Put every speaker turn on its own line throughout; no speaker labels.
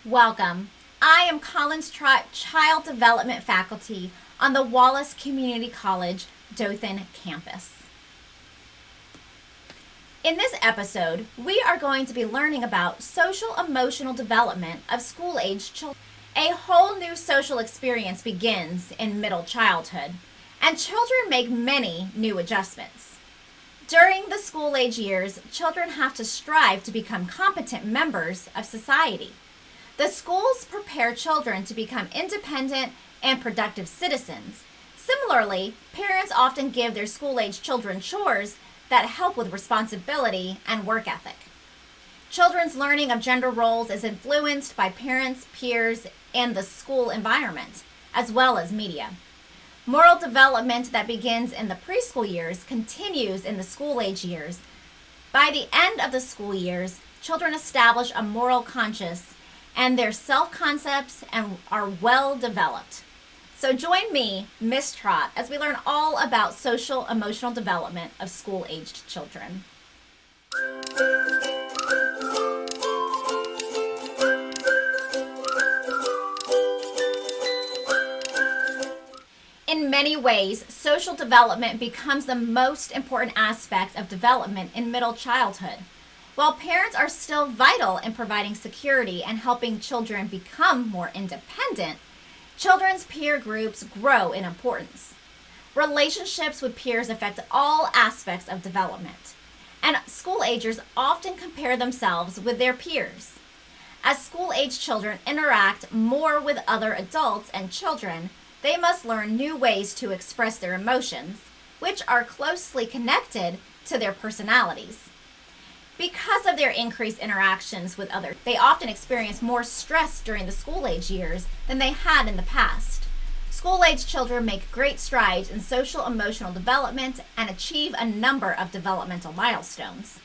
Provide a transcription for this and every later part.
Welcome. I am Collins Trott Child Development Faculty on the Wallace Community College Dothan campus. In this episode, we are going to be learning about social emotional development of school-aged children. A whole new social experience begins in middle childhood, and children make many new adjustments. During the school-age years, children have to strive to become competent members of society. The schools prepare children to become independent and productive citizens. Similarly, parents often give their school-age children chores that help with responsibility and work ethic. Children's learning of gender roles is influenced by parents, peers, and the school environment, as well as media. Moral development that begins in the preschool years continues in the school-age years. By the end of the school years, children establish a moral conscience and their self-concepts and are well developed. So join me, Miss Trott, as we learn all about social emotional development of school-aged children. In many ways, social development becomes the most important aspect of development in middle childhood. While parents are still vital in providing security and helping children become more independent, children's peer groups grow in importance. Relationships with peers affect all aspects of development, and school-agers often compare themselves with their peers. As school-age children interact more with other adults and children, they must learn new ways to express their emotions, which are closely connected to their personalities. Because of their increased interactions with others, they often experience more stress during the school-age years than they had in the past. School-age children make great strides in social emotional development and achieve a number of developmental milestones.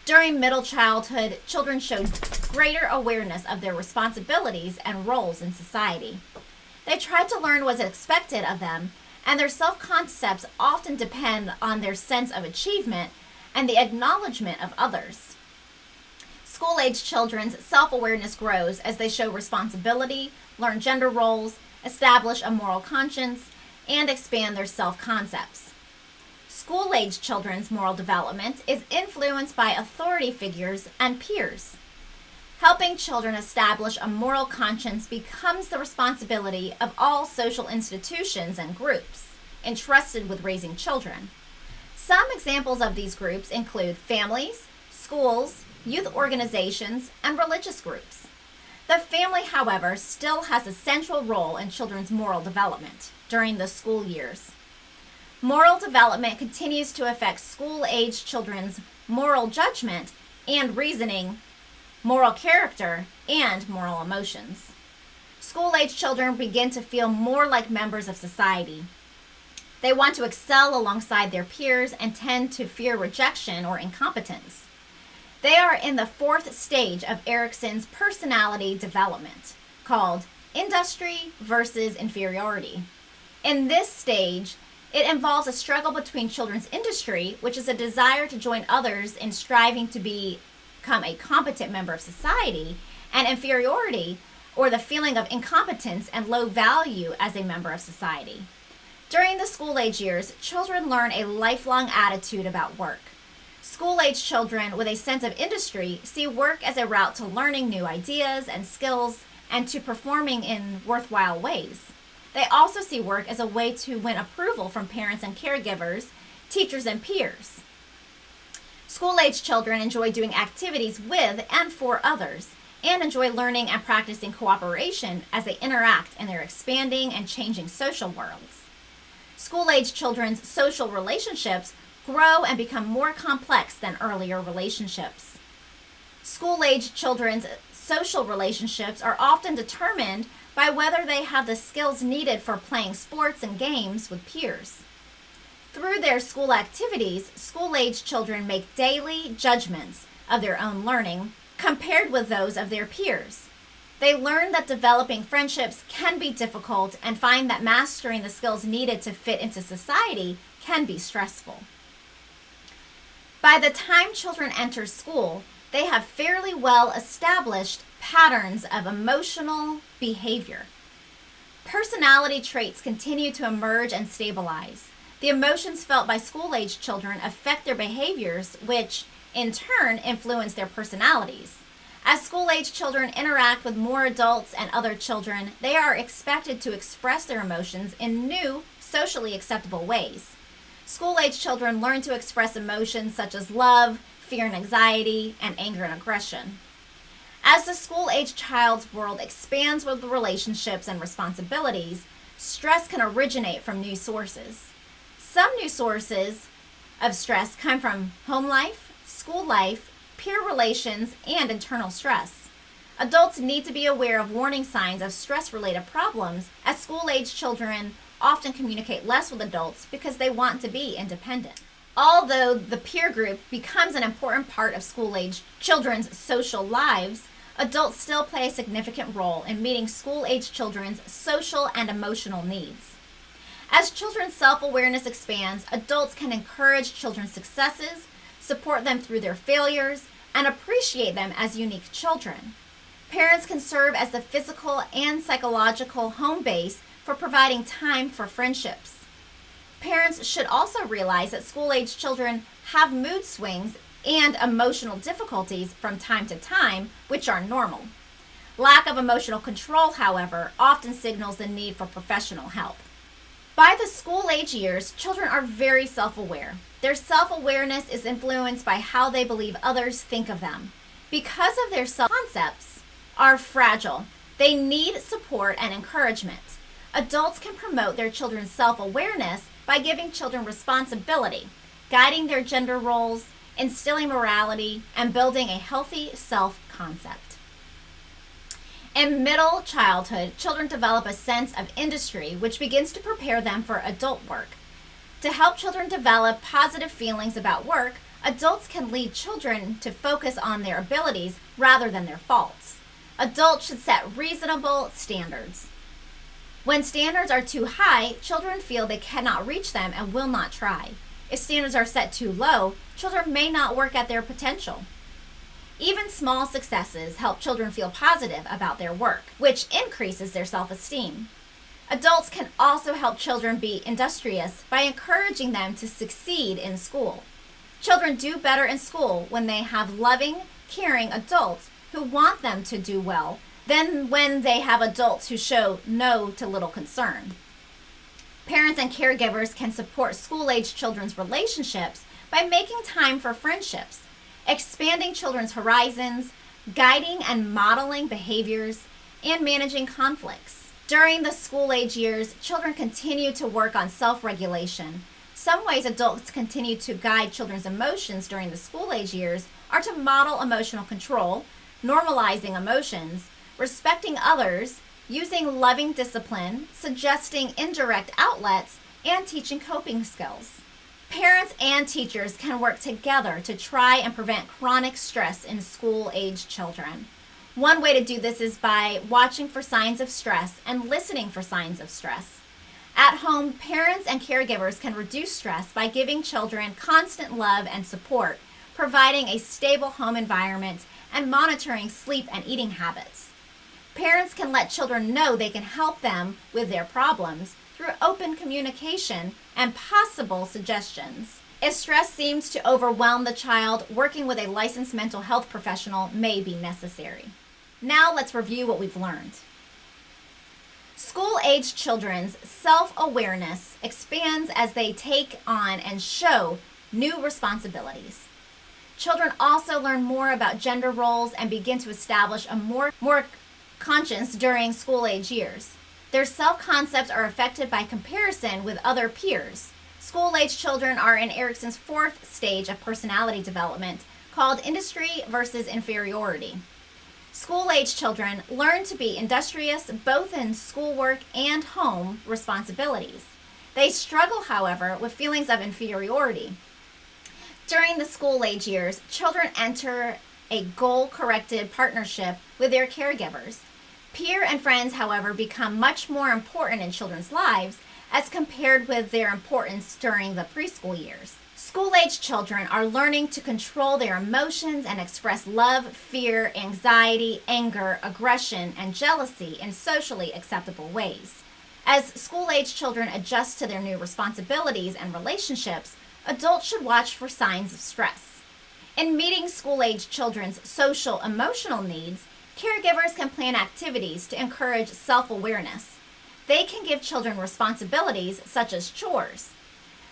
During middle childhood, children show greater awareness of their responsibilities and roles in society. They try to learn what is expected of them, and their self-concepts often depend on their sense of achievement and the acknowledgement of others. School-age children's self-awareness grows as they show responsibility, learn gender roles, establish a moral conscience, and expand their self-concepts. School-age children's moral development is influenced by authority figures and peers. Helping children establish a moral conscience becomes the responsibility of all social institutions and groups entrusted with raising children. Some examples of these groups include families, schools, youth organizations, and religious groups. The family, however, still has a central role in children's moral development during the school years. Moral development continues to affect school-age children's moral judgment and reasoning, moral character, and moral emotions. School-age children begin to feel more like members of society. They want to excel alongside their peers and tend to fear rejection or incompetence. They are in the fourth stage of Erikson's personality development, called industry versus inferiority. In this stage, it involves a struggle between children's industry, which is a desire to join others in striving to become a competent member of society, and inferiority, or the feeling of incompetence and low value as a member of society. During the school-age years, children learn a lifelong attitude about work. School-age children with a sense of industry see work as a route to learning new ideas and skills and to performing in worthwhile ways. They also see work as a way to win approval from parents and caregivers, teachers and peers. School-age children enjoy doing activities with and for others and enjoy learning and practicing cooperation as they interact in their expanding and changing social worlds. School-age children's social relationships grow and become more complex than earlier relationships. School-age children's social relationships are often determined by whether they have the skills needed for playing sports and games with peers. Through their school activities, school-age children make daily judgments of their own learning compared with those of their peers. They learn that developing friendships can be difficult and find that mastering the skills needed to fit into society can be stressful. By the time children enter school, they have fairly well established patterns of emotional behavior. Personality traits continue to emerge and stabilize. The emotions felt by school-age children affect their behaviors, which in turn influence their personalities. As school-age children interact with more adults and other children, they are expected to express their emotions in new, socially acceptable ways. School-age children learn to express emotions such as love, fear and anxiety, and anger and aggression. As the school-age child's world expands with relationships and responsibilities, stress can originate from new sources. Some new sources of stress come from home life, school life, peer relations, and internal stress. Adults need to be aware of warning signs of stress-related problems, as school-age children often communicate less with adults because they want to be independent. Although the peer group becomes an important part of school-age children's social lives, adults still play a significant role in meeting school-age children's social and emotional needs. As children's self-awareness expands, adults can encourage children's successes, support them through their failures, and appreciate them as unique children. Parents can serve as the physical and psychological home base for providing time for friendships. Parents should also realize that school-age children have mood swings and emotional difficulties from time to time, which are normal. Lack of emotional control, however, often signals the need for professional help. By the school-age years, children are very self-aware. Their self-awareness is influenced by how they believe others think of them. Because of their self-concepts are fragile, they need support and encouragement. Adults can promote their children's self-awareness by giving children responsibility, guiding their gender roles, instilling morality, and building a healthy self-concept. In middle childhood, children develop a sense of industry, which begins to prepare them for adult work. To help children develop positive feelings about work, adults can lead children to focus on their abilities rather than their faults. Adults should set reasonable standards. When standards are too high, children feel they cannot reach them and will not try. If standards are set too low, children may not work at their potential. Even small successes help children feel positive about their work, which increases their self-esteem. Adults can also help children be industrious by encouraging them to succeed in school. Children do better in school when they have loving, caring adults who want them to do well than when they have adults who show no to little concern. Parents and caregivers can support school-age children's relationships by making time for friendships, expanding children's horizons, guiding and modeling behaviors, and managing conflicts. During the school-age years, children continue to work on self-regulation. Some ways adults continue to guide children's emotions during the school-age years are to model emotional control, normalizing emotions, respecting others, using loving discipline, suggesting indirect outlets, and teaching coping skills. Parents and teachers can work together to try and prevent chronic stress in school-age children. One way to do this is by watching for signs of stress and listening for signs of stress. At home, parents and caregivers can reduce stress by giving children constant love and support, providing a stable home environment, and monitoring sleep and eating habits. Parents can let children know they can help them with their problems through open communication and possible suggestions. If stress seems to overwhelm the child, working with a licensed mental health professional may be necessary. Now let's review what we've learned. School-age children's self-awareness expands as they take on and show new responsibilities. Children also learn more about gender roles and begin to establish a more conscience during school-age years. Their self-concepts are affected by comparison with other peers. School-age children are in Erikson's fourth stage of personality development, called industry versus inferiority. School-age children learn to be industrious both in schoolwork and home responsibilities. They struggle, however, with feelings of inferiority. During the school-age years, children enter a goal-corrected partnership with their caregivers. Peer and friends, however, become much more important in children's lives as compared with their importance during the preschool years. School-age children are learning to control their emotions and express love, fear, anxiety, anger, aggression, and jealousy in socially acceptable ways. As school-age children adjust to their new responsibilities and relationships, adults should watch for signs of stress. In meeting school-age children's social emotional needs, caregivers can plan activities to encourage self-awareness. They can give children responsibilities such as chores.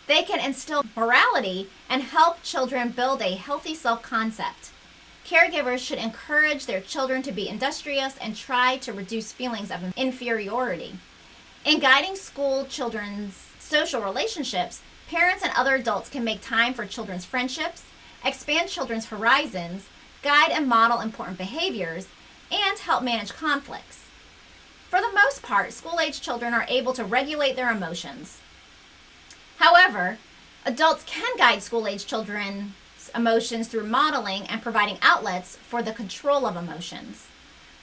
They can instill morality and help children build a healthy self-concept. Caregivers should encourage their children to be industrious and try to reduce feelings of inferiority. In guiding school children's social relationships, parents and other adults can make time for children's friendships, expand children's horizons, guide and model important behaviors, and help manage conflicts. For the most part, school-age children are able to regulate their emotions. However, adults can guide school-age children's emotions through modeling and providing outlets for the control of emotions.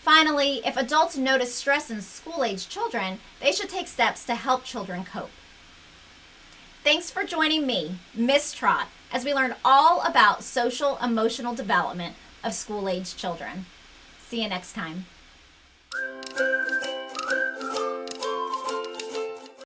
Finally, if adults notice stress in school-age children, they should take steps to help children cope. Thanks for joining me, Miss Trott, as we learned all about social emotional development of school-age children. See you next time.